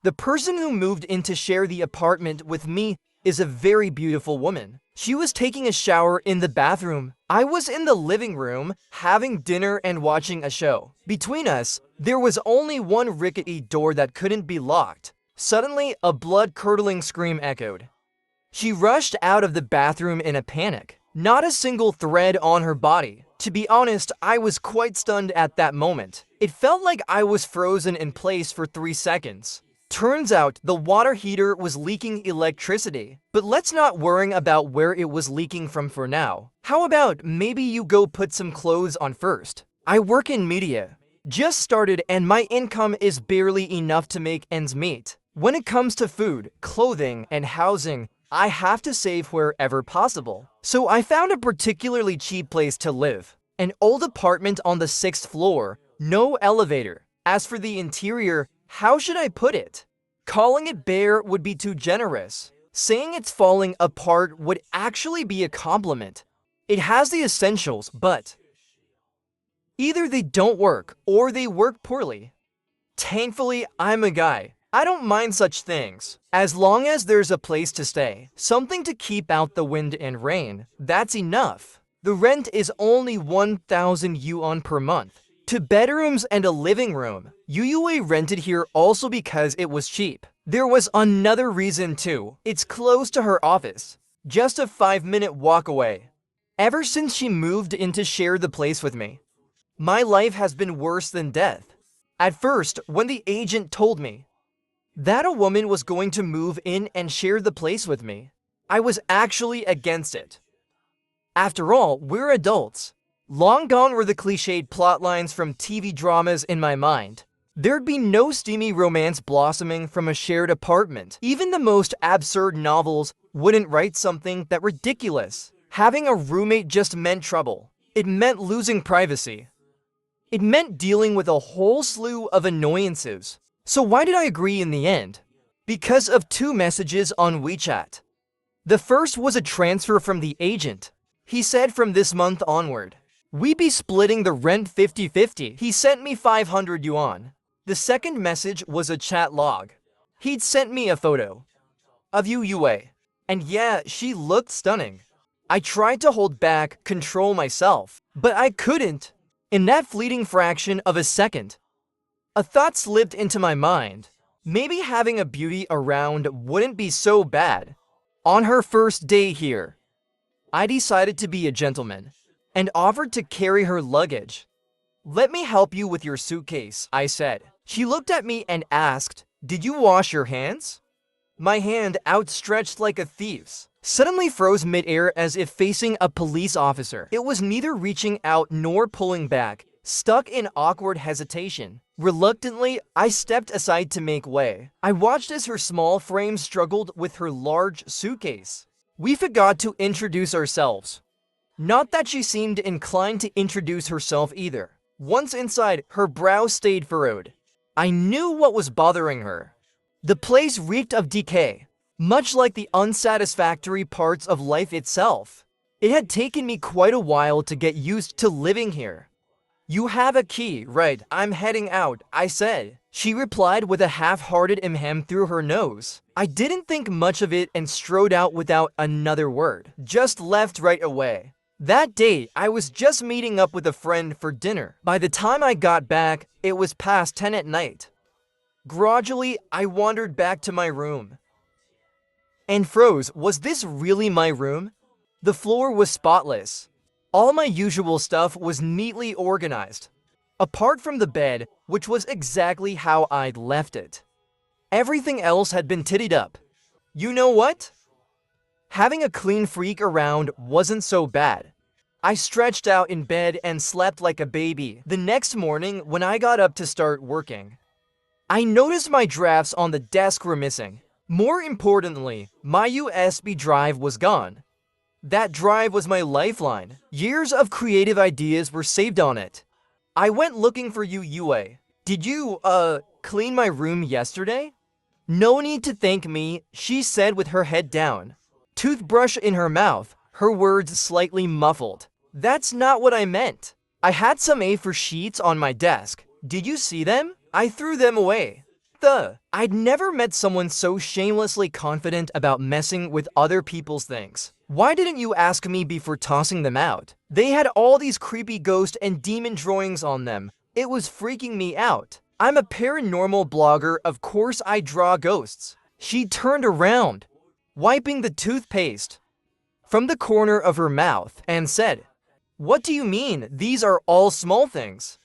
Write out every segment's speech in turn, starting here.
The person who moved in to share the apartment with me is a very beautiful woman. She was taking a shower in the bathroom. I was in the living room, having dinner and watching a show. Between us, there was only one rickety door that couldn't be locked. Suddenly, a blood-curdling scream echoed. She rushed out of the bathroom in a panic. Not a single thread on her body. To be honest, I was quite stunned at that moment. It felt like I was frozen in place for 3 seconds. Turns out the water heater was leaking electricity. But let's not worry about where it was leaking from for now. How about maybe you go put some clothes on first? I work in media. Just started and my income is barely enough to make ends meet. When it comes to food, clothing, and housing, I have to save wherever possible. So I found a particularly cheap place to live. An old apartment on the 6th floor, no elevator. As for the interior, how should I put it? Calling it bare would be too generous. Saying it's falling apart would actually be a compliment. It has the essentials, but either they don't work or they work poorly. Thankfully, I'm a guy. I don't mind such things. As long as there's a place to stay, something to keep out the wind and rain, that's enough. The rent is only 1,000 yuan per month. 2 bedrooms and a living room. Yuyue rented here also because it was cheap. There was another reason too. It's close to her office. Just a 5-minute walk away. Ever since she moved in to share the place with me, my life has been worse than death. At first, when the agent told me that a woman was going to move in and share the place with me, I was actually against it. After all, we're adults. Long gone were the cliched plot lines from TV dramas in my mind. There'd be no steamy romance blossoming from a shared apartment. Even the most absurd novels wouldn't write something that ridiculous. Having a roommate just meant trouble. It meant losing privacy. It meant dealing with a whole slew of annoyances. So why did I agree in the end? Because of 2 messages on WeChat. The first was a transfer from the agent. He said from this month onward, we be splitting the rent 50-50. He sent me 500 yuan. The second message was a chat log. He'd sent me a photo of Yue. And yeah, she looked stunning. I tried to hold back, control myself, but I couldn't. In that fleeting fraction of a second, a thought slipped into my mind. Maybe having a beauty around wouldn't be so bad. On her first day here, I decided to be a gentleman and offered to carry her luggage. Let me help you with your suitcase, I said. She looked at me and asked, did you wash your hands? My hand, outstretched like a thief's, suddenly froze midair as if facing a police officer. It was neither reaching out nor pulling back, stuck in awkward hesitation. Reluctantly, I stepped aside to make way. I watched as her small frame struggled with her large suitcase. We forgot to introduce ourselves. Not that she seemed inclined to introduce herself either. Once inside, her brow stayed furrowed. I knew what was bothering her. The place reeked of decay, much like the unsatisfactory parts of life itself. It had taken me quite a while to get used to living here. You have a key, right? I'm heading out, I said. She replied with a half-hearted through her nose. I didn't think much of it and strode out without another word. Just left right away. That day, I was just meeting up with a friend for dinner. By the time I got back, it was past 10 at night. Gradually, I wandered back to my room and froze. Was this really my room? The floor was spotless. All my usual stuff was neatly organized, apart from the bed, which was exactly how I'd left it. Everything else had been tidied up. You know what? Having a clean freak around wasn't so bad. I stretched out in bed and slept like a baby. The next morning, when I got up to start working, I noticed my drafts on the desk were missing. More importantly, my USB drive was gone. That drive was my lifeline. Years of creative ideas were saved on it. I went looking for you, Yue. Did you, clean my room yesterday? No need to thank me, she said with her head down. Toothbrush in her mouth, her words slightly muffled. That's not what I meant. I had some A4 sheets on my desk. Did you see them? I threw them away. I'd never met someone so shamelessly confident about messing with other people's things. Why didn't you ask me before tossing them out? They had all these creepy ghost and demon drawings on them. It was freaking me out. I'm a paranormal blogger, of course I draw ghosts. She turned around, wiping the toothpaste from the corner of her mouth, and said, "What do you mean? These are all small things.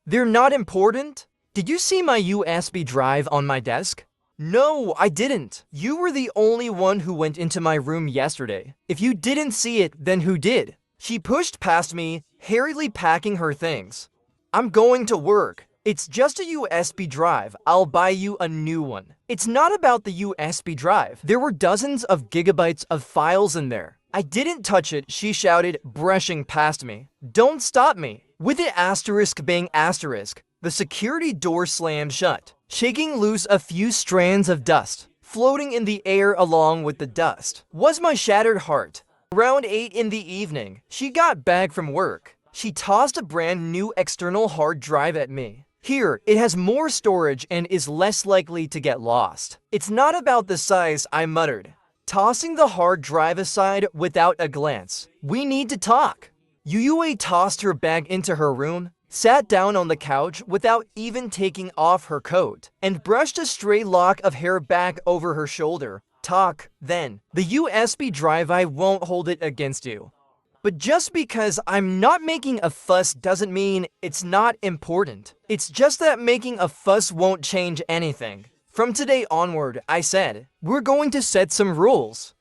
They're not important? Did you see my USB drive on my desk?" "No, I didn't. You were the only one who went into my room yesterday. If you didn't see it, then who did?" She pushed past me, hurriedly packing her things. "I'm going to work. It's just a USB drive. I'll buy you a new one." It's not about the USB drive. There were dozens of gigabytes of files in there. "I didn't touch it," she shouted, brushing past me. "Don't stop me." With the asterisk being asterisk, the security door slammed shut, shaking loose a few strands of dust. Floating in the air along with the dust was my shattered heart. Around 8 in the evening, she got back from work. She tossed a brand new external hard drive at me. "Here, it has more storage and is less likely to get lost." "It's not about the size," I muttered, tossing the hard drive aside without a glance. "We need to talk." Yuyue tossed her bag into her room, sat down on the couch without even taking off her coat, and brushed a stray lock of hair back over her shoulder. "Talk, then. The USB drive, I won't hold it against you. But just because I'm not making a fuss doesn't mean it's not important. It's just that making a fuss won't change anything. From today onward," I said, "we're going to set some rules."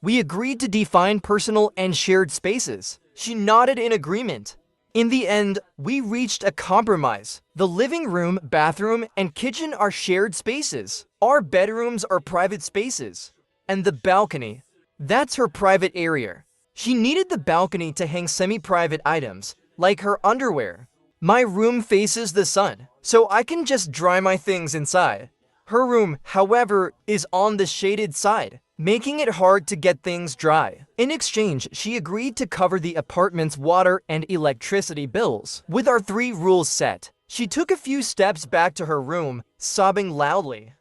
We agreed to define personal and shared spaces. She nodded in agreement. In the end, we reached a compromise. The living room, bathroom, and kitchen are shared spaces. Our bedrooms are private spaces. And the balcony, that's her private area. She needed the balcony to hang semi-private items, like her underwear. My room faces the sun, so I can just dry my things inside. Her room, however, is on the shaded side, making it hard to get things dry. In exchange, she agreed to cover the apartment's water and electricity bills. With our 3 rules set, she took a few steps back to her room, sobbing loudly.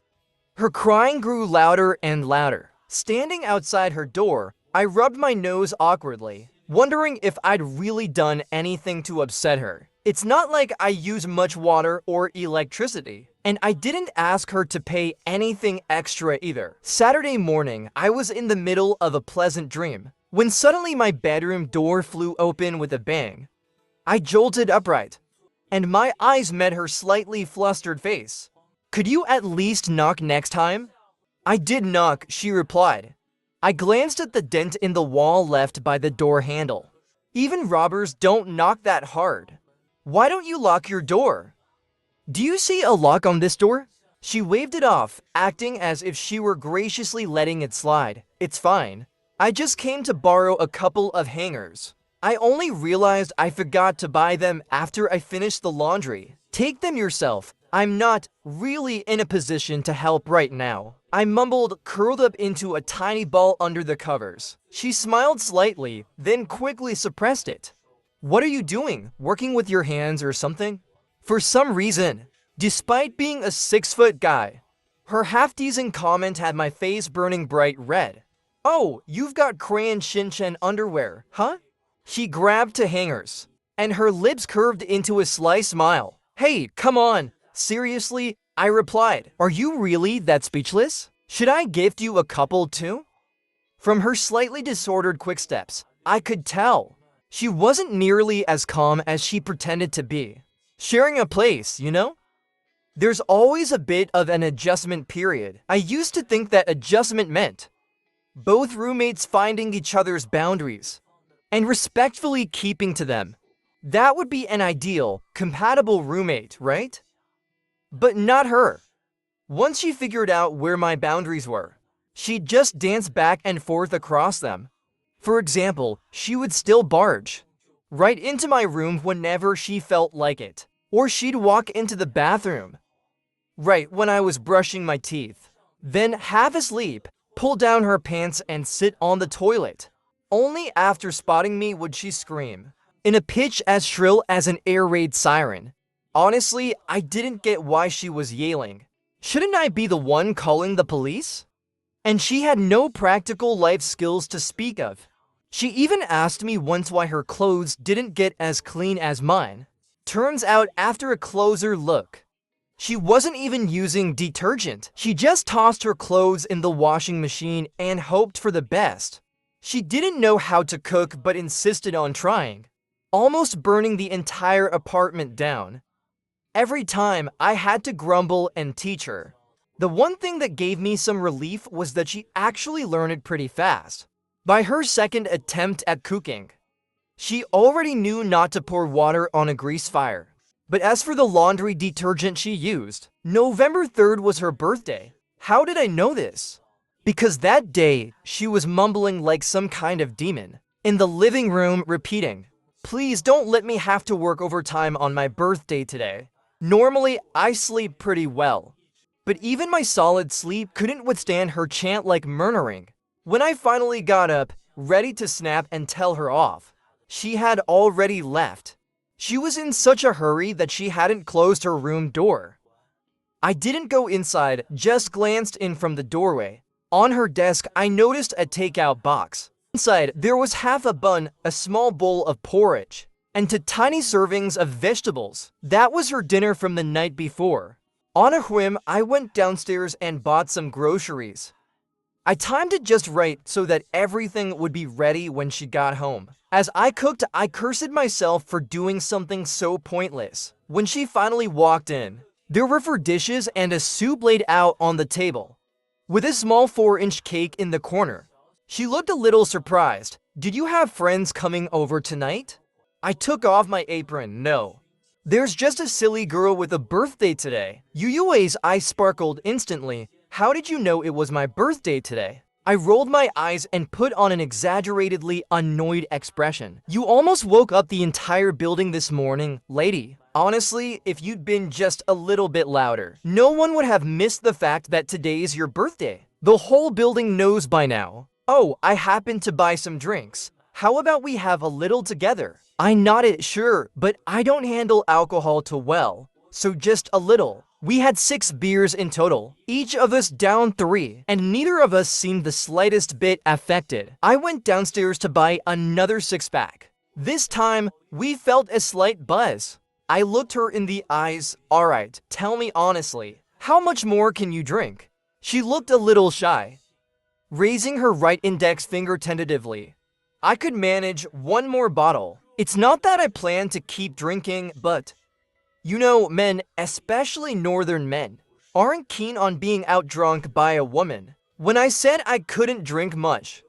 Her crying grew louder and louder. Standing outside her door, I rubbed my nose awkwardly, wondering if I'd really done anything to upset her. It's not like I use much water or electricity, and I didn't ask her to pay anything extra either. Saturday morning, I was in the middle of a pleasant dream, when suddenly my bedroom door flew open with a bang. I jolted upright, and my eyes met her slightly flustered face. "Could you at least knock next time?" "I did knock," she replied. I glanced at the dent in the wall left by the door handle. "Even robbers don't knock that hard. Why don't you lock your door?" "Do you see a lock on this door?" She waved it off, acting as if she were graciously letting it slide. "It's fine. I just came to borrow a couple of hangers. I only realized I forgot to buy them after I finished the laundry." "Take them yourself. I'm not really in a position to help right now," I mumbled, curled up into a tiny ball under the covers. She smiled slightly, then quickly suppressed it. "What are you doing? Working with your hands or something?" For some reason, despite being a 6-foot guy, her half-teasing comment had my face burning bright red. "Oh, you've got crayon Shinchan underwear, huh?" She grabbed to hangers, and her lips curved into a sly smile. "Hey, come on. Seriously?" I replied. "Are you really that speechless? Should I gift you a couple too?" From her slightly disordered quick steps, I could tell she wasn't nearly as calm as she pretended to be. Sharing a place, you know? There's always a bit of an adjustment period. I used to think that adjustment meant both roommates finding each other's boundaries and respectfully keeping to them. That would be an ideal, compatible roommate, right? But not her. Once she figured out where my boundaries were, she'd just dance back and forth across them. For example, she would still barge right into my room whenever she felt like it. Or she'd walk into the bathroom right when I was brushing my teeth. Then, half asleep, pull down her pants and sit on the toilet. Only after spotting me would she scream, in a pitch as shrill as an air raid siren. Honestly, I didn't get why she was yelling. Shouldn't I be the one calling the police? And she had no practical life skills to speak of. She even asked me once why her clothes didn't get as clean as mine. Turns out, after a closer look, she wasn't even using detergent. She just tossed her clothes in the washing machine and hoped for the best. She didn't know how to cook but insisted on trying, almost burning the entire apartment down. Every time, I had to grumble and teach her. The one thing that gave me some relief was that she actually learned it pretty fast. By her second attempt at cooking, she already knew not to pour water on a grease fire. But as for the laundry detergent she used, November 3rd was her birthday. How did I know this? Because that day, she was mumbling like some kind of demon in the living room, repeating, "Please don't let me have to work overtime on my birthday today." Normally, I sleep pretty well, but even my solid sleep couldn't withstand her chant like murmuring. When I finally got up, ready to snap and tell her off, she had already left. She was in such a hurry that she hadn't closed her room door. I didn't go inside, just glanced in from the doorway. On her desk, I noticed a takeout box. Inside, there was half a bun, a small bowl of porridge, and 2 tiny servings of vegetables. That was her dinner from the night before. On a whim, I went downstairs and bought some groceries. I timed it just right so that everything would be ready when she got home. As I cooked, I cursed myself for doing something so pointless. When she finally walked in, there were 4 dishes and a soup laid out on the table, with a small 4-inch cake in the corner. She looked a little surprised. "Did you have friends coming over tonight?" I took off my apron. "No. There's just a silly girl with a birthday today." Yu's eyes sparkled instantly. "How did you know it was my birthday today?" I rolled my eyes and put on an exaggeratedly annoyed expression. "You almost woke up the entire building this morning, lady. Honestly, if you'd been just a little bit louder, no one would have missed the fact that today's your birthday. The whole building knows by now." "Oh, I happened to buy some drinks. How about we have a little together?" I nodded. "Sure, but I don't handle alcohol too well, so just a little." We had 6 beers in total, each of us down 3, and neither of us seemed the slightest bit affected. I went downstairs to buy another 6-pack. This time, we felt a slight buzz. I looked her in the eyes. "Alright, tell me honestly, how much more can you drink?" She looked a little shy, raising her right index finger tentatively. "I could manage 1 more bottle. It's not that I plan to keep drinking, but you know, men, especially northern men, aren't keen on being outdrunk by a woman." When I said I couldn't drink much,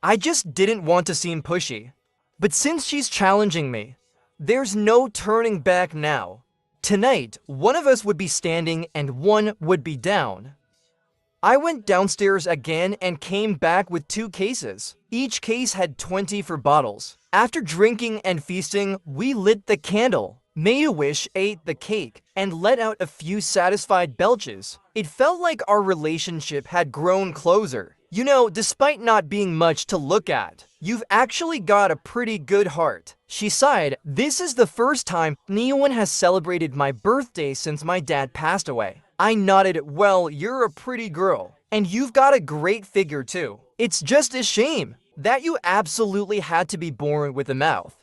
I just didn't want to seem pushy. But since she's challenging me, there's no turning back now. Tonight, one of us would be standing and one would be down. I went downstairs again and came back with 2 cases. Each case had 24 bottles. After drinking and feasting, we lit the candle, made a wish, ate the cake, and let out a few satisfied belches. It felt like our relationship had grown closer. "You know, despite not being much to look at, you've actually got a pretty good heart." She sighed. "This is the first time anyone has celebrated my birthday since my dad passed away." I nodded. "Well, you're a pretty girl, and you've got a great figure too. It's just a shame that you absolutely had to be born with a mouth."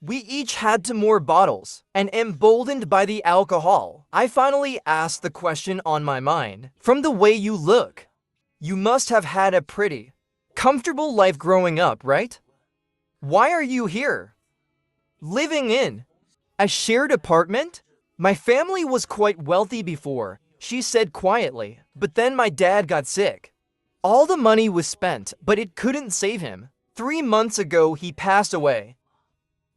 We each had 2 more bottles, and emboldened by the alcohol, I finally asked the question on my mind. "From the way you look, you must have had a pretty comfortable life growing up, right? Why are you here, living in a shared apartment?" "My family was quite wealthy before," she said quietly, "but then my dad got sick. All the money was spent, but it couldn't save him. 3 months ago, he passed away.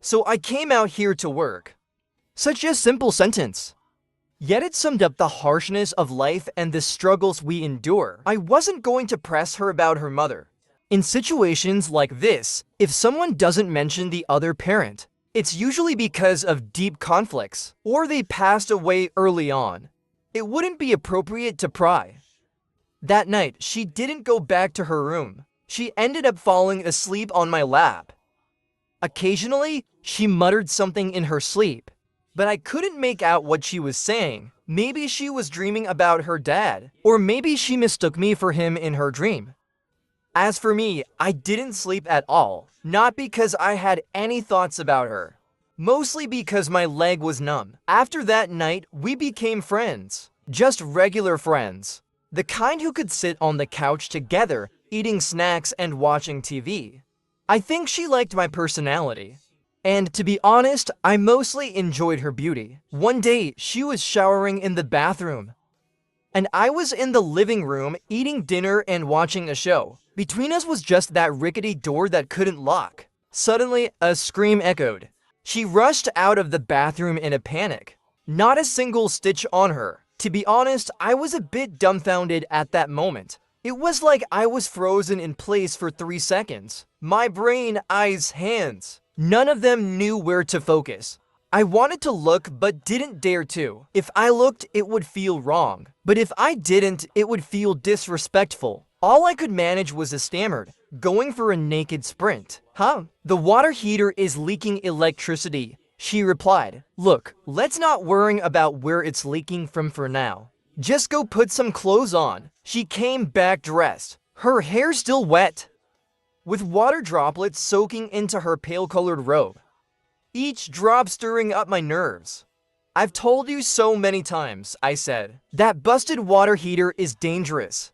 So I came out here to work." Such a simple sentence, yet it summed up the harshness of life and the struggles we endure. I wasn't going to press her about her mother. In situations like this, if someone doesn't mention the other parent, it's usually because of deep conflicts, or they passed away early on. It wouldn't be appropriate to pry. That night, she didn't go back to her room. She ended up falling asleep on my lap. Occasionally, she muttered something in her sleep, but I couldn't make out what she was saying. Maybe she was dreaming about her dad, or maybe she mistook me for him in her dream. As for me, I didn't sleep at all, not because I had any thoughts about her, mostly because my leg was numb. After that night, we became friends, just regular friends, the kind who could sit on the couch together, eating snacks and watching TV. I think she liked my personality. And to be honest, I mostly enjoyed her beauty. One day, she was showering in the bathroom, and I was in the living room eating dinner and watching a show. Between us was just that rickety door that couldn't lock. Suddenly, a scream echoed. She rushed out of the bathroom in a panic. Not a single stitch on her. To be honest, I was a bit dumbfounded at that moment. It was like I was frozen in place for 3 seconds. My brain, eyes, hands, none of them knew where to focus. I wanted to look but didn't dare to. If I looked, it would feel wrong. But if I didn't, it would feel disrespectful. All I could manage was a stammered, going for a naked sprint. Huh? The water heater is leaking electricity, she replied. Look, let's not worry about where it's leaking from for now. Just go put some clothes on. She came back dressed, her hair still wet, with water droplets soaking into her pale-colored robe, each drop stirring up my nerves. I've told you so many times, I said. That busted water heater is dangerous.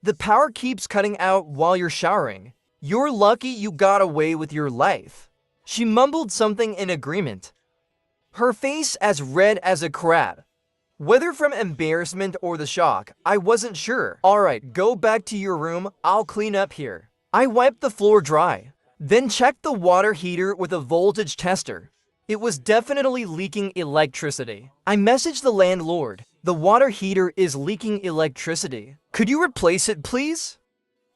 The power keeps cutting out while you're showering. You're lucky you got away with your life. She mumbled something in agreement, her face as red as a crab. Whether from embarrassment or the shock, I wasn't sure. Alright, go back to your room, I'll clean up here. I wiped the floor dry, then checked the water heater with a voltage tester. It was definitely leaking electricity. I messaged the landlord. The water heater is leaking electricity. Could you replace it, please?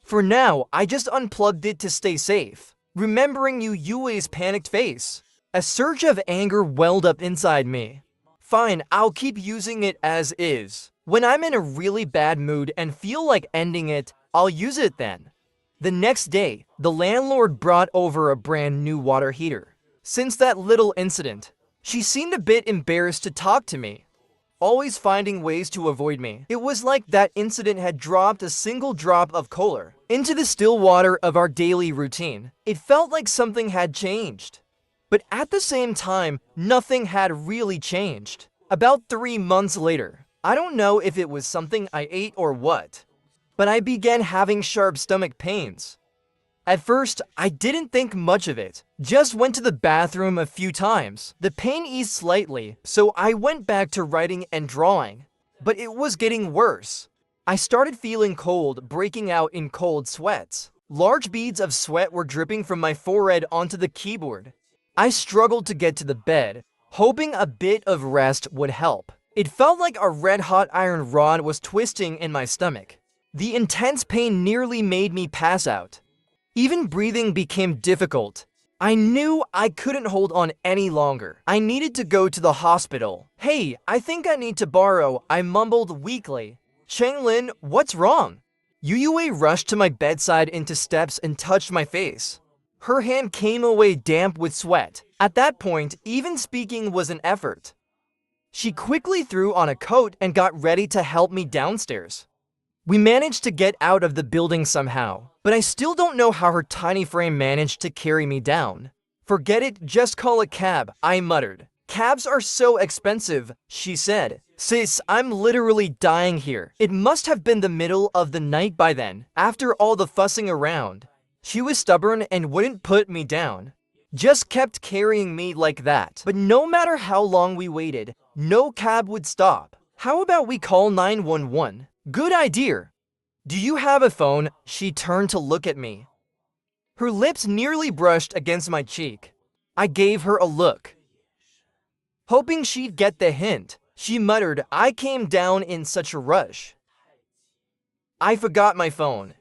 For now, I just unplugged it to stay safe, remembering Yue's panicked face. A surge of anger welled up inside me. Fine, I'll keep using it as is. When I'm in a really bad mood and feel like ending it, I'll use it then. The next day, the landlord brought over a brand new water heater. Since that little incident, she seemed a bit embarrassed to talk to me, always finding ways to avoid me. It was like that incident had dropped a single drop of color into the still water of our daily routine. It felt like something had changed. But at the same time, nothing had really changed. About 3 months later, I don't know if it was something I ate or what, but I began having sharp stomach pains. At first, I didn't think much of it, just went to the bathroom a few times. The pain eased slightly, so I went back to writing and drawing. But it was getting worse. I started feeling cold, breaking out in cold sweats. Large beads of sweat were dripping from my forehead onto the keyboard. I struggled to get to the bed, hoping a bit of rest would help. It felt like a red-hot iron rod was twisting in my stomach. The intense pain nearly made me pass out. Even breathing became difficult. I knew I couldn't hold on any longer. I needed to go to the hospital. Hey, I think I need to borrow, I mumbled weakly. Changlin, what's wrong? Yue rushed to my bedside into steps and touched my face. Her hand came away damp with sweat. At that point, even speaking was an effort. She quickly threw on a coat and got ready to help me downstairs. We managed to get out of the building somehow, but I still don't know how her tiny frame managed to carry me down. Forget it, just call a cab, I muttered. Cabs are so expensive, she said. Sis, I'm literally dying here. It must have been the middle of the night by then, after all the fussing around. She was stubborn and wouldn't put me down. Just kept carrying me like that. But no matter how long we waited, no cab would stop. How about we call 911? Good idea. Do you have a phone? She turned to look at me. Her lips nearly brushed against my cheek. I gave her a look, hoping she'd get the hint. She muttered, I came down in such a rush. I forgot my phone.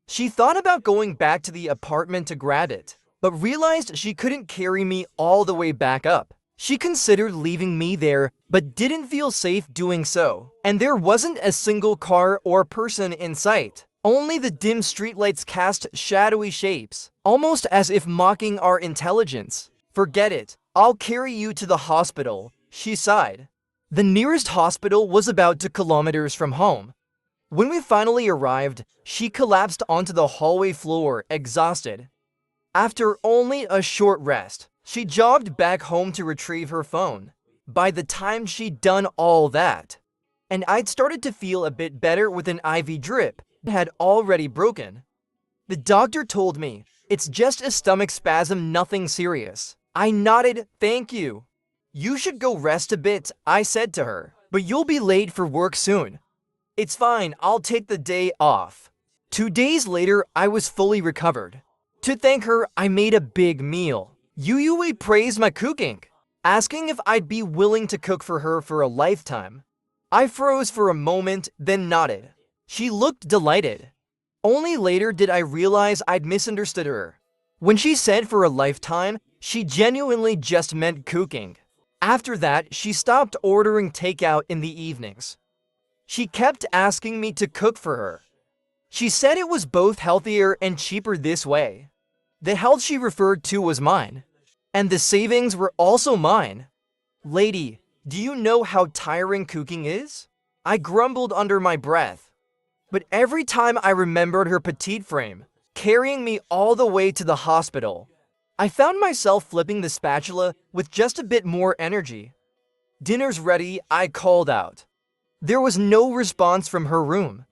She thought about going back to the apartment to grab it, but realized she couldn't carry me all the way back up. She considered leaving me there, but didn't feel safe doing so. And there wasn't a single car or person in sight. Only the dim streetlights cast shadowy shapes, almost as if mocking our intelligence. Forget it. I'll carry you to the hospital, she sighed. The nearest hospital was about 2 kilometers from home. When we finally arrived, she collapsed onto the hallway floor, exhausted. After only a short rest, she jogged back home to retrieve her phone. By the time she'd done all that, and I'd started to feel a bit better with an IV drip, had already broken. The doctor told me, "It's just a stomach spasm, nothing serious." I nodded, "Thank you." "You should go rest a bit," I said to her, "but you'll be late for work soon." "It's fine, I'll take the day off." 2 days later, I was fully recovered. To thank her, I made a big meal. Yuyue praised my cooking, asking if I'd be willing to cook for her for a lifetime. I froze for a moment, then nodded. She looked delighted. Only later did I realize I'd misunderstood her. When she said for a lifetime, she genuinely just meant cooking. After that, she stopped ordering takeout in the evenings. She kept asking me to cook for her. She said it was both healthier and cheaper this way. The health she referred to was mine, and the savings were also mine. "Lady, do you know how tiring cooking is?" I grumbled under my breath. But every time I remembered her petite frame, carrying me all the way to the hospital, I found myself flipping the spatula with just a bit more energy. "Dinner's ready," I called out. There was no response from her room.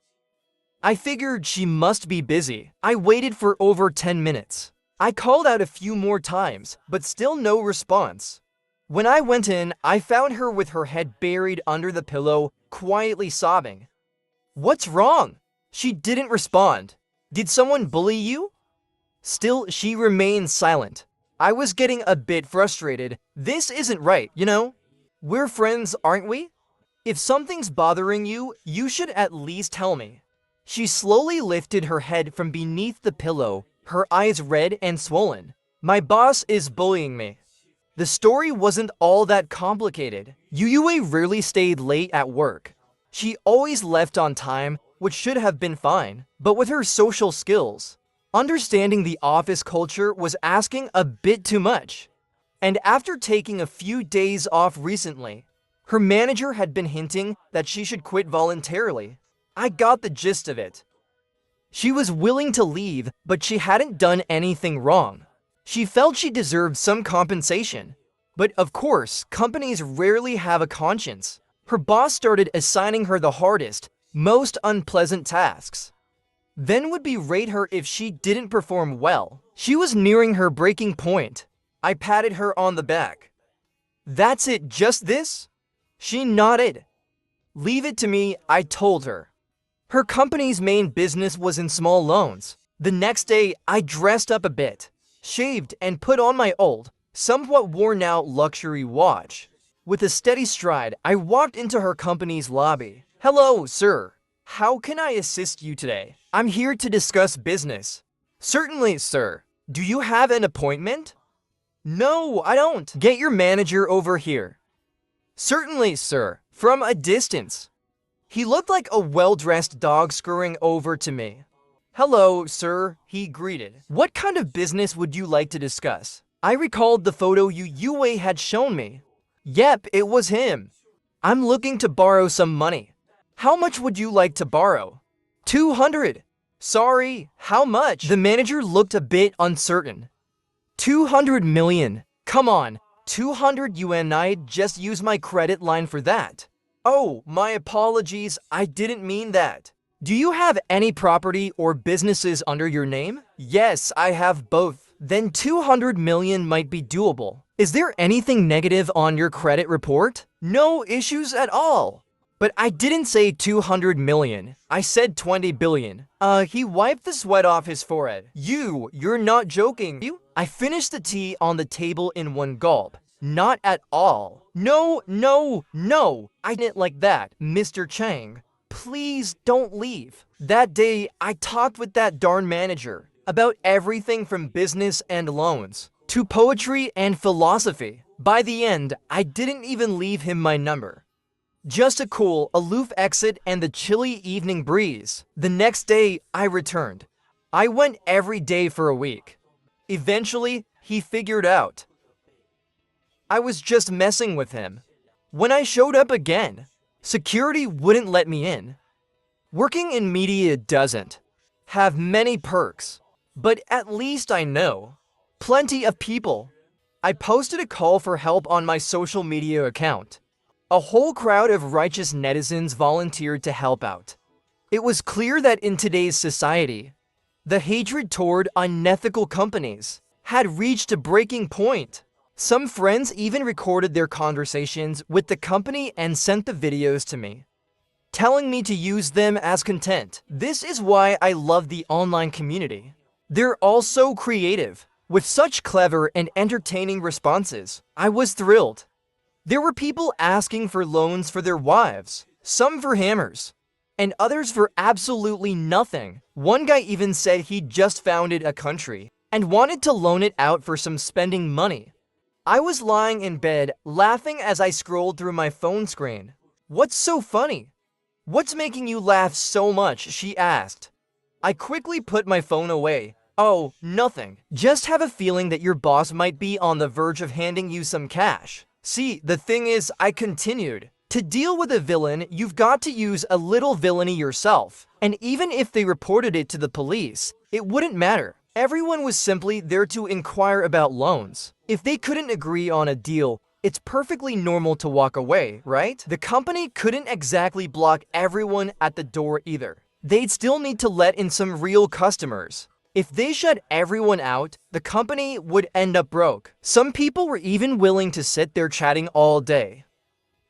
I figured she must be busy. I waited for over 10 minutes. I called out a few more times, but still no response. When I went in, I found her with her head buried under the pillow, quietly sobbing. "What's wrong?" She didn't respond. "Did someone bully you?" Still, she remained silent. I was getting a bit frustrated. This isn't right, you know? We're friends, aren't we? If something's bothering you, you should at least tell me. She slowly lifted her head from beneath the pillow, her eyes red and swollen. "My boss is bullying me." The story wasn't all that complicated. Yuyue rarely stayed late at work. She always left on time, which should have been fine. But with her social skills, understanding the office culture was asking a bit too much. And after taking a few days off recently, her manager had been hinting that she should quit voluntarily. I got the gist of it. She was willing to leave, but she hadn't done anything wrong. She felt she deserved some compensation. But of course, companies rarely have a conscience. Her boss started assigning her the hardest, most unpleasant tasks. Then would berate her if she didn't perform well. She was nearing her breaking point. I patted her on the back. "That's it, just this?" She nodded. "Leave it to me," I told her. Her company's main business was in small loans. The next day, I dressed up a bit, shaved, and put on my old, somewhat worn-out luxury watch. With a steady stride, I walked into her company's lobby. "Hello, sir. How can I assist you today? I'm here to discuss business." "Certainly, sir. Do you have an appointment?" "No, I don't." "Get your manager over here." "Certainly, sir. From a distance." He looked like a well-dressed dog scurrying over to me. "Hello, sir," he greeted. "What kind of business would you like to discuss?" I recalled the photo Yuyue had shown me. Yep, it was him. "I'm looking to borrow some money." "How much would you like to borrow?" 200. "Sorry, how much?" The manager looked a bit uncertain. 200 million. Come on, 200 yuan. I'd just use my credit line for that. "Oh, my apologies, I didn't mean that." "Do you have any property or businesses under your name?" "Yes, I have both." "Then 200 million might be doable." "Is there anything negative on your credit report?" "No issues at all." "But I didn't say 200 million. I said 20 billion. He wiped the sweat off his forehead. You're not joking. I finished the tea on the table in one gulp. "Not at all." No, I didn't like that, Mr. Chang. Please don't leave." That day, I talked with that darn manager about everything from business and loans to poetry and philosophy. By the end, I didn't even leave him my number. Just a cool, aloof exit and the chilly evening breeze. The next day, I returned. I went every day for a week. Eventually, he figured out I was just messing with him. When I showed up again, security wouldn't let me in. Working in media doesn't have many perks, but at least I know plenty of people. I posted a call for help on my social media account. A whole crowd of righteous netizens volunteered to help out. It was clear that in today's society, the hatred toward unethical companies had reached a breaking point. Some friends even recorded their conversations with the company and sent the videos to me, telling me to use them as content. This is why I love the online community. They're all so creative, with such clever and entertaining responses. I was thrilled. There were people asking for loans for their wives, some for hammers, and others for absolutely nothing. One guy even said he'd just founded a country and wanted to loan it out for some spending money. I was lying in bed, laughing as I scrolled through my phone screen. "What's so funny? What's making you laugh so much?" she asked. I quickly put my phone away. "Oh, nothing. Just have a feeling that your boss might be on the verge of handing you some cash." "See, the thing is," I continued, "to deal with a villain, you've got to use a little villainy yourself. And even if they reported it to the police, it wouldn't matter. Everyone was simply there to inquire about loans. If they couldn't agree on a deal, it's perfectly normal to walk away, right? The company couldn't exactly block everyone at the door either. They'd still need to let in some real customers. If they shut everyone out, the company would end up broke." Some people were even willing to sit there chatting all day.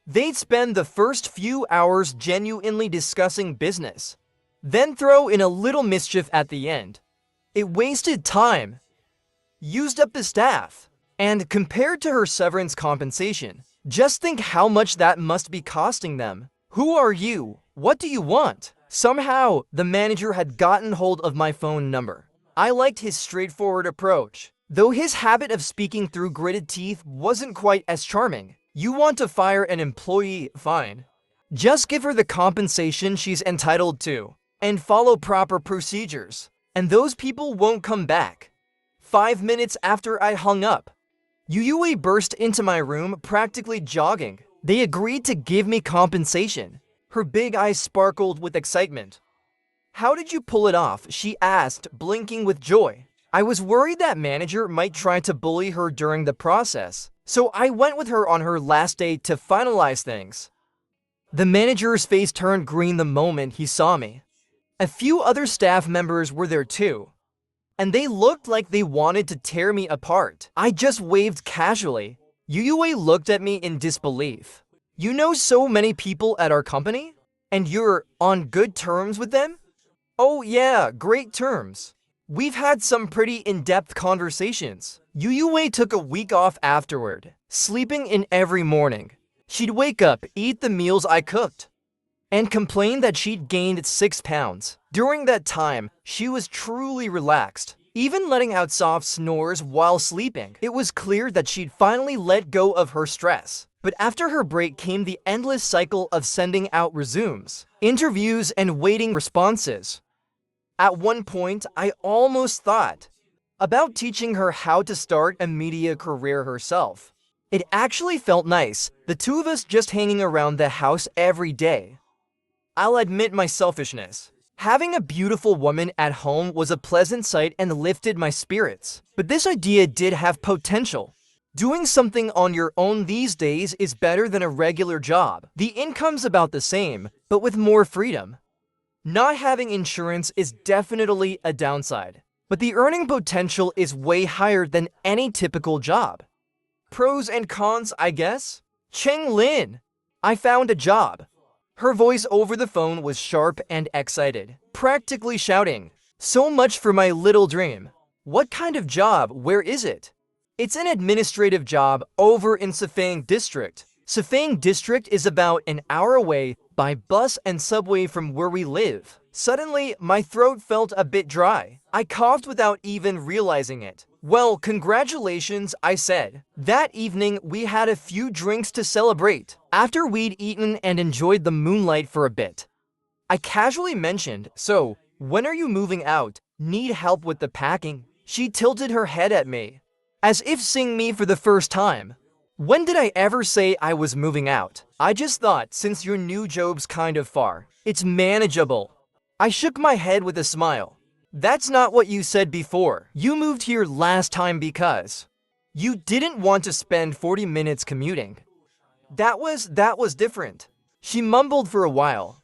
They'd spend the first few hours genuinely discussing business, then throw in a little mischief at the end. It wasted time, used up the staff, and compared to her severance compensation, just think how much that must be costing them. "Who are you? What do you want?" Somehow, the manager had gotten hold of my phone number. I liked his straightforward approach, though his habit of speaking through gritted teeth wasn't quite as charming. "You want to fire an employee? Fine. Just give her the compensation she's entitled to, and follow proper procedures, and those people won't come back." 5 minutes after I hung up, Yuyue burst into my room, practically jogging. They agreed to give me compensation. Her big eyes sparkled with excitement. "How did you pull it off?" she asked, blinking with joy. I was worried that manager might try to bully her during the process, so I went with her on her last day to finalize things. The manager's face turned green the moment he saw me. A few other staff members were there too, and they looked like they wanted to tear me apart. I just waved casually. Yuyue looked at me in disbelief. "You know so many people at our company? And you're on good terms with them?" "Oh yeah, great terms. We've had some pretty in-depth conversations." Yuyue took a week off afterward, sleeping in every morning. She'd wake up, eat the meals I cooked, and complain that she'd gained 6 pounds. During that time, she was truly relaxed, even letting out soft snores while sleeping. It was clear that she'd finally let go of her stress. But after her break came the endless cycle of sending out resumes, interviews, and waiting responses. At one point, I almost thought about teaching her how to start a media career herself. It actually felt nice, the two of us just hanging around the house every day. I'll admit my selfishness. Having a beautiful woman at home was a pleasant sight and lifted my spirits. But this idea did have potential. Doing something on your own these days is better than a regular job. The income's about the same, but with more freedom. Not having insurance is definitely a downside, but the earning potential is way higher than any typical job. Pros and cons, I guess? Cheng Lin, I found a job. Her voice over the phone was sharp and excited, practically shouting, "So much for my little dream." "What kind of job? Where is it?" "It's an administrative job over in Sefang District." Sefang District is about an hour away by bus and subway from where we live. Suddenly, my throat felt a bit dry. I coughed without even realizing it. "Well, congratulations," I said. That evening, we had a few drinks to celebrate. After we'd eaten and enjoyed the moonlight for a bit, I casually mentioned, "So, when are you moving out? Need help with the packing?" She tilted her head at me, as if seeing me for the first time. When did I ever say I was moving out? I just thought since your new job's kind of far, it's manageable. I shook my head with a smile. That's not what you said before. You moved here last time because you didn't want to spend 40 minutes commuting. That was different. She mumbled for a while,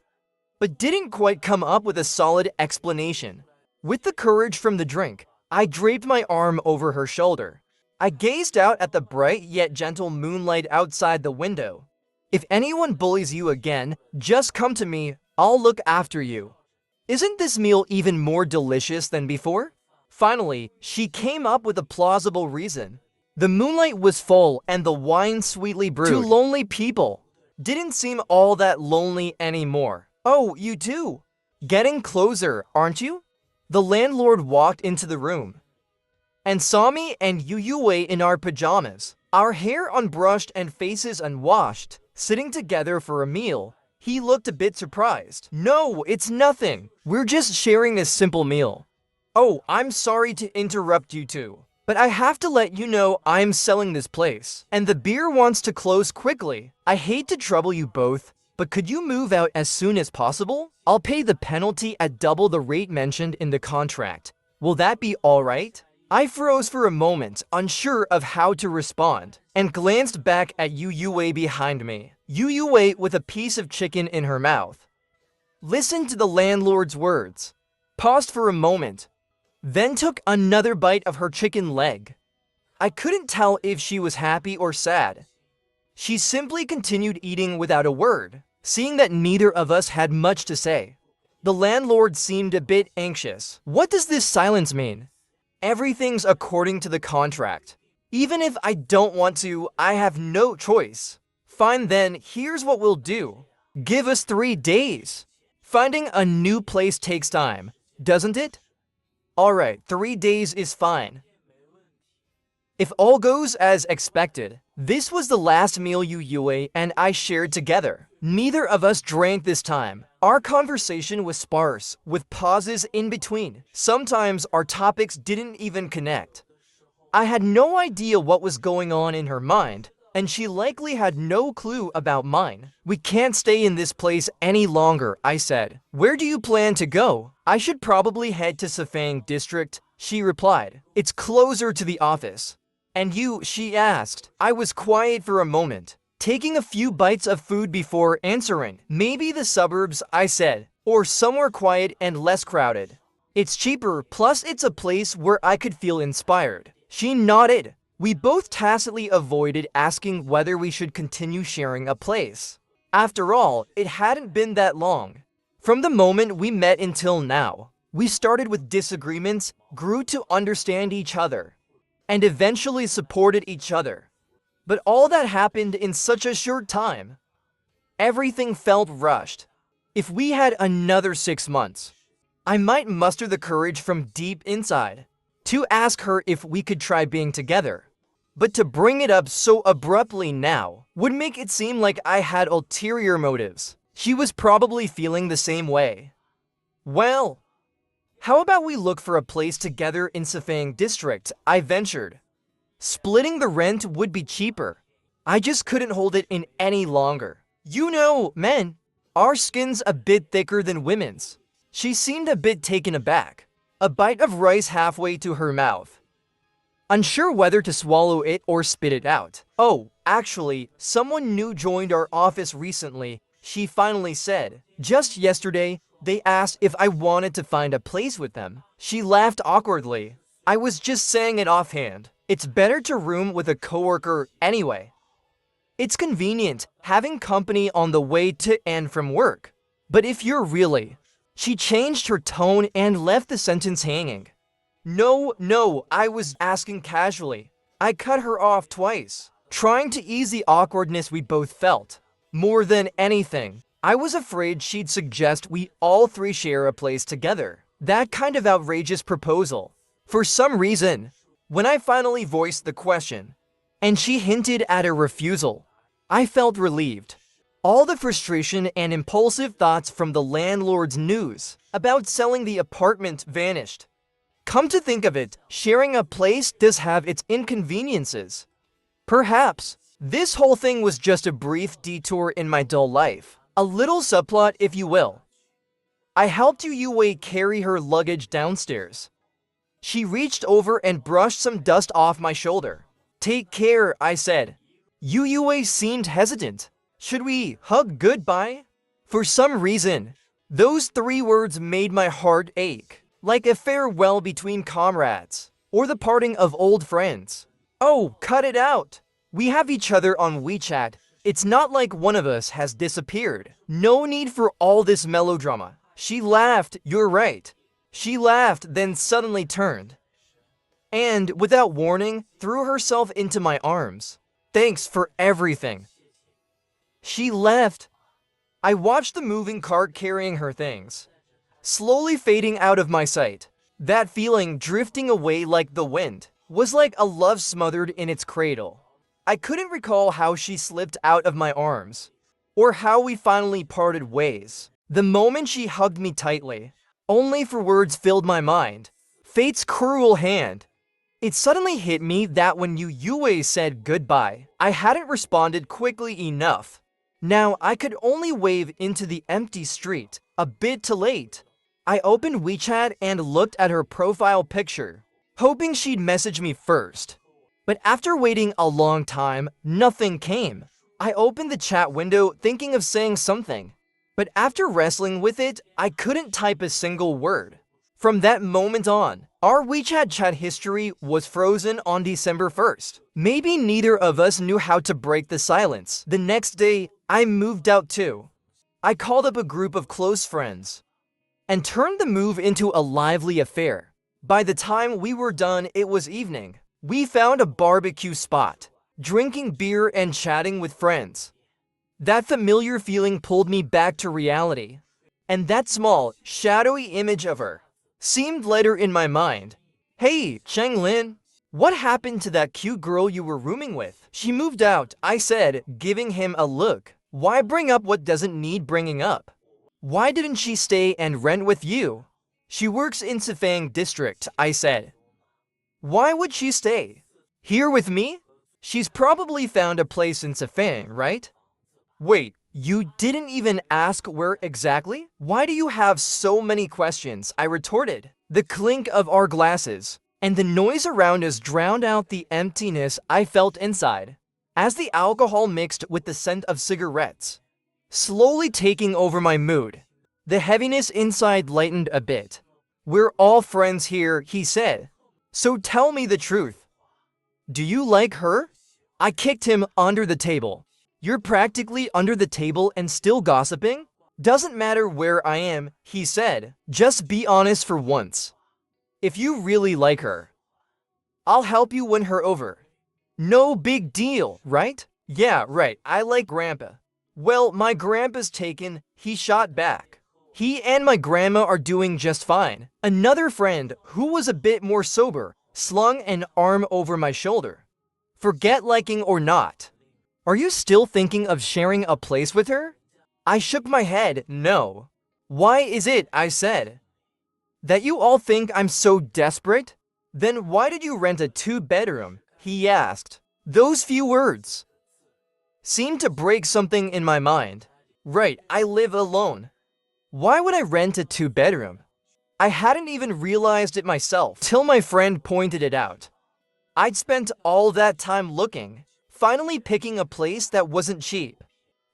but didn't quite come up with a solid explanation. With the courage from the drink, I draped my arm over her shoulder. I gazed out at the bright yet gentle moonlight outside the window. If anyone bullies you again, just come to me, I'll look after you. Isn't this meal even more delicious than before? Finally, she came up with a plausible reason. The moonlight was full and the wine sweetly brewed. Two lonely people didn't seem all that lonely anymore. Oh, you too? Getting closer, aren't you? The landlord walked into the room and saw me and Yue in our pajamas, our hair unbrushed and faces unwashed, sitting together for a meal. He looked a bit surprised. No, it's nothing. We're just sharing a simple meal. Oh, I'm sorry to interrupt you two, but I have to let you know I'm selling this place, and the beer wants to close quickly. I hate to trouble you both, but could you move out as soon as possible? I'll pay the penalty at double the rate mentioned in the contract. Will that be all right? I froze for a moment, unsure of how to respond, and glanced back at Yue behind me. Yue with a piece of chicken in her mouth. Listened to the landlord's words, paused for a moment, then took another bite of her chicken leg. I couldn't tell if she was happy or sad. She simply continued eating without a word, seeing that neither of us had much to say. The landlord seemed a bit anxious. What does this silence mean? Everything's according to the contract. Even if I don't want to, I have no choice. Fine then, here's what we'll do. Give us 3 days. Finding a new place takes time, doesn't it? Alright, 3 days is fine. If all goes as expected, this was the last meal Yue and I shared together. Neither of us drank this time. Our conversation was sparse, with pauses in between. Sometimes our topics didn't even connect. I had no idea what was going on in her mind, and she likely had no clue about mine. We can't stay in this place any longer, I said. Where do you plan to go? I should probably head to Safang District, she replied. It's closer to the office. And you, she asked. I was quiet for a moment, taking a few bites of food before answering. Maybe the suburbs, I said, or somewhere quiet and less crowded. It's cheaper, plus it's a place where I could feel inspired. She nodded. We both tacitly avoided asking whether we should continue sharing a place. After all, it hadn't been that long. From the moment we met until now, we started with disagreements, grew to understand each other, and eventually supported each other. But all that happened in such a short time. Everything felt rushed. If we had another 6 months, I might muster the courage from deep inside to ask her if we could try being together. But to bring it up so abruptly now would make it seem like I had ulterior motives. She was probably feeling the same way. Well, how about we look for a place together in Safang District, I ventured. Splitting the rent would be cheaper. I just couldn't hold it in any longer. You know, men, our skin's a bit thicker than women's. She seemed a bit taken aback, a bite of rice halfway to her mouth, unsure whether to swallow it or spit it out. Oh, actually, someone new joined our office recently, she finally said. Just yesterday, they asked if I wanted to find a place with them. She laughed awkwardly. I was just saying it offhand. It's better to room with a coworker anyway. It's convenient having company on the way to and from work. But if you're really... She changed her tone and left the sentence hanging. No, I was asking casually. I cut her off twice, trying to ease the awkwardness we both felt. More than anything, I was afraid she'd suggest we all 3 share a place together. That kind of outrageous proposal. For some reason, when I finally voiced the question, and she hinted at a refusal, I felt relieved. All the frustration and impulsive thoughts from the landlord's news about selling the apartment vanished. Come to think of it, sharing a place does have its inconveniences. Perhaps This whole thing was just a brief detour in my dull life. A little subplot, if you will. I helped Yue carry her luggage downstairs. She reached over and brushed some dust off my shoulder. "Take care," I said. Yue seemed hesitant. "Should we hug goodbye?" For some reason, those 3 words made my heart ache, like a farewell between comrades, or the parting of old friends. "Oh, cut it out. We have each other on WeChat. It's not like one of us has disappeared. No need for all this melodrama." She laughed. "You're right." She laughed, then suddenly turned, and, without warning, threw herself into my arms. "Thanks for everything." She left. I watched the moving cart carrying her things, slowly fading out of my sight. That feeling, drifting away like the wind, was like a love smothered in its cradle. I couldn't recall how she slipped out of my arms, or how we finally parted ways. The moment she hugged me tightly, only for words filled my mind. Fate's cruel hand. It suddenly hit me that when Yue said goodbye, I hadn't responded quickly enough. Now I could only wave into the empty street, a bit too late. I opened WeChat and looked at her profile picture, hoping she'd message me first. But after waiting a long time, nothing came. I opened the chat window thinking of saying something, but after wrestling with it, I couldn't type a single word. From that moment on, our WeChat chat history was frozen on December 1st. Maybe neither of us knew how to break the silence. The next day, I moved out too. I called up a group of close friends and turned the move into a lively affair. By the time we were done, it was evening. We found a barbecue spot, drinking beer and chatting with friends. That familiar feeling pulled me back to reality, and that small, shadowy image of her seemed lighter in my mind. "Hey, Changlin, what happened to that cute girl you were rooming with?" "She moved out," I said, giving him a look. "Why bring up what doesn't need bringing up? Why didn't she stay and rent with you?" "She works in Sifang district," I said. "Why would she stay here with me? She's probably found a place in Sifang, right?" "Wait, you didn't even ask where exactly? Why do you have so many questions?" I retorted. The clink of our glasses and the noise around us drowned out the emptiness I felt inside, as the alcohol mixed with the scent of cigarettes, slowly taking over my mood. The heaviness inside lightened a bit. "We're all friends here," he said. "So tell me the truth. Do you like her?" I kicked him under the table. "You're practically under the table and still gossiping?" "Doesn't matter where I am," he said. "Just be honest for once. If you really like her, I'll help you win her over. No big deal, right?" "Yeah, right, I like Grandpa." "Well, my grandpa's taken," he shot back. "He and my grandma are doing just fine." Another friend, who was a bit more sober, slung an arm over my shoulder. "Forget liking or not. Are you still thinking of sharing a place with her?" I shook my head. "No." "Why is it," I said, "that you all think I'm so desperate?" "Then why did you rent a 2-bedroom?" he asked. Those few words seemed to break something in my mind. Right, I live alone. Why would I rent a 2-bedroom? I hadn't even realized it myself till my friend pointed it out. I'd spent all that time looking, finally picking a place that wasn't cheap.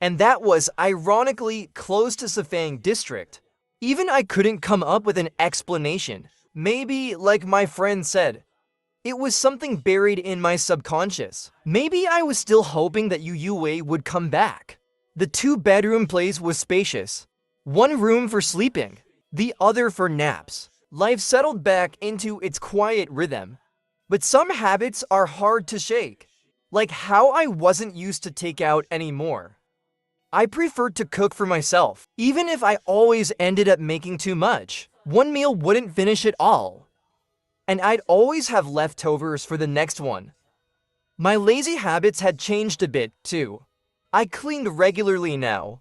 And that was, ironically, close to Sifang district. Even I couldn't come up with an explanation. Maybe, like my friend said, it was something buried in my subconscious. Maybe I was still hoping that Yue would come back. The 2-bedroom place was spacious. One room for sleeping, the other for naps. Life settled back into its quiet rhythm. But some habits are hard to shake. Like how I wasn't used to takeout anymore. I preferred to cook for myself, even if I always ended up making too much. One meal wouldn't finish it all, and I'd always have leftovers for the next one. My lazy habits had changed a bit, too. I cleaned regularly now.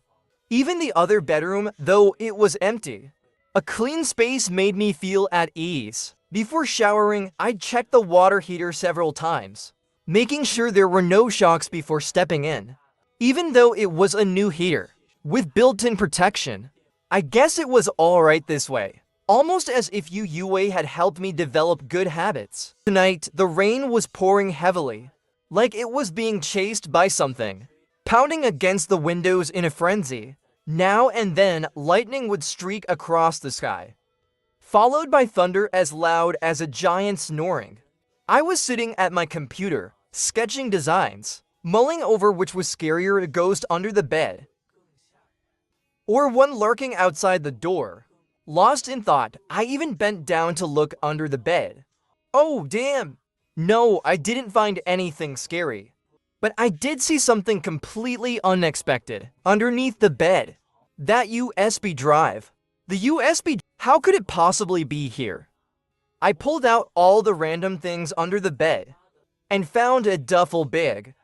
Even the other bedroom, though it was empty. A clean space made me feel at ease. Before showering, I'd check the water heater several times. making sure there were no shocks before stepping in. Even though it was a new heater, with built-in protection, I guess it was alright this way. Almost as if Yue had helped me develop good habits. Tonight, the rain was pouring heavily, like it was being chased by something, pounding against the windows in a frenzy. Now and then, lightning would streak across the sky, followed by thunder as loud as a giant snoring. I was sitting at my computer, sketching designs, mulling over which was scarier, a ghost under the bed, or one lurking outside the door. Lost in thought, I even bent down to look under the bed. Oh, damn! No, I didn't find anything scary. But I did see something completely unexpected underneath the bed. That USB drive. The USB, how could it possibly be here? I pulled out all the random things under the bed and found a duffel bag.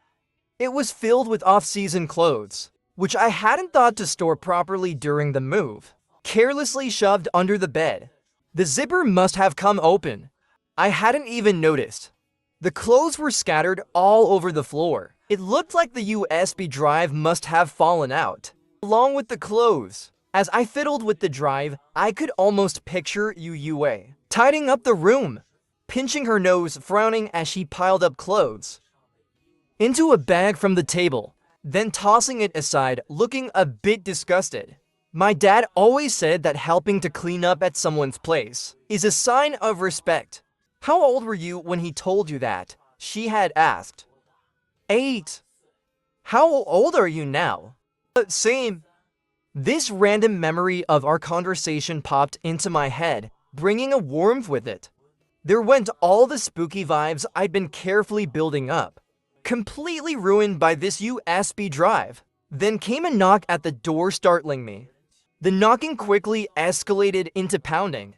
It was filled with off-season clothes, which I hadn't thought to store properly during the move. Carelessly shoved under the bed. The zipper must have come open. I hadn't even noticed. The clothes were scattered all over the floor. It looked like the USB drive must have fallen out, along with the clothes. As I fiddled with the drive, I could almost picture Yue tidying up the room, pinching her nose, frowning as she piled up clothes into a bag from the table, then tossing it aside, looking a bit disgusted. My dad always said that helping to clean up at someone's place is a sign of respect. How old were you when he told you that? She had asked. 8. How old are you now? Same. This random memory of our conversation popped into my head, bringing a warmth with it. There went all the spooky vibes I'd been carefully building up, completely ruined by this USB drive. Then came a knock at the door, startling me. The knocking quickly escalated into pounding.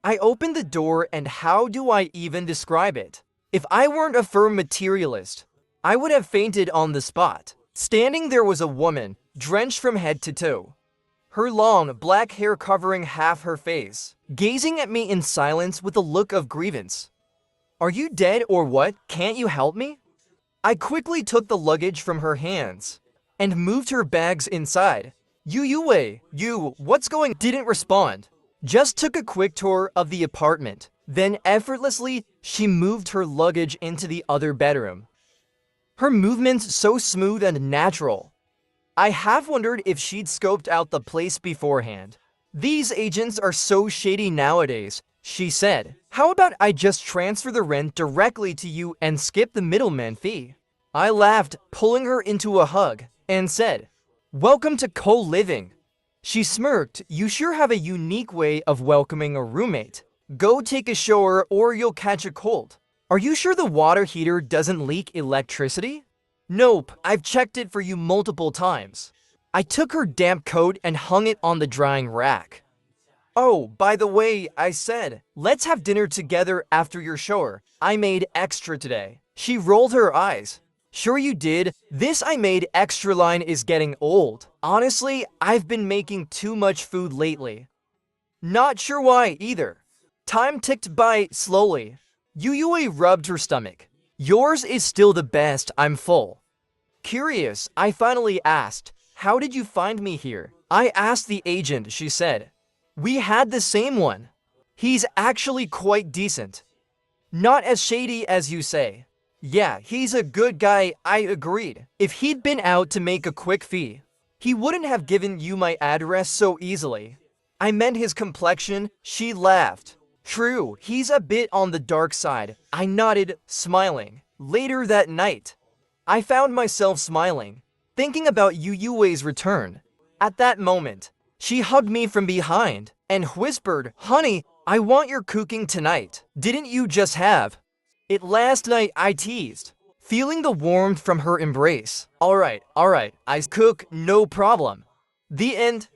I opened the door, and how do I even describe it? If I weren't a firm materialist, I would have fainted on the spot. Standing there was a woman, drenched from head to toe, her long, black hair covering half her face, gazing at me in silence with a look of grievance. Are you dead or what? Can't you help me? I quickly took the luggage from her hands and moved her bags inside. You, what's going? Didn't respond. Just took a quick tour of the apartment. Then effortlessly, she moved her luggage into the other bedroom. Her movements so smooth and natural. I half wondered if she'd scoped out the place beforehand. These agents are so shady nowadays, she said. How about I just transfer the rent directly to you and skip the middleman fee? I laughed, pulling her into a hug, and said, welcome to co-living. She smirked. You sure have a unique way of welcoming a roommate. Go take a shower or you'll catch a cold. Are you sure the water heater doesn't leak electricity? Nope, I've checked it for you multiple times. I took her damp coat and hung it on the drying rack. Oh, by the way, I said, let's have dinner together after your shower. I made extra today. She rolled her eyes. Sure you did. This I made extra line is getting old. Honestly, I've been making too much food lately. Not sure why either. Time ticked by slowly. Yue rubbed her stomach. Yours is still the best, I'm full. Curious, I finally asked, how did you find me here? I asked the agent, she said. We had the same one. He's actually quite decent. Not as shady as you say. Yeah, he's a good guy, I agreed. If he'd been out to make a quick fee, he wouldn't have given you my address so easily. I meant his complexion, she laughed. True, he's a bit on the dark side. I nodded, smiling. Later that night, I found myself smiling, thinking about Yue's return. At that moment, she hugged me from behind and whispered, honey, I want your cooking tonight. Didn't you just have it last night? I teased, feeling the warmth from her embrace. Alright, I cook, no problem. The end.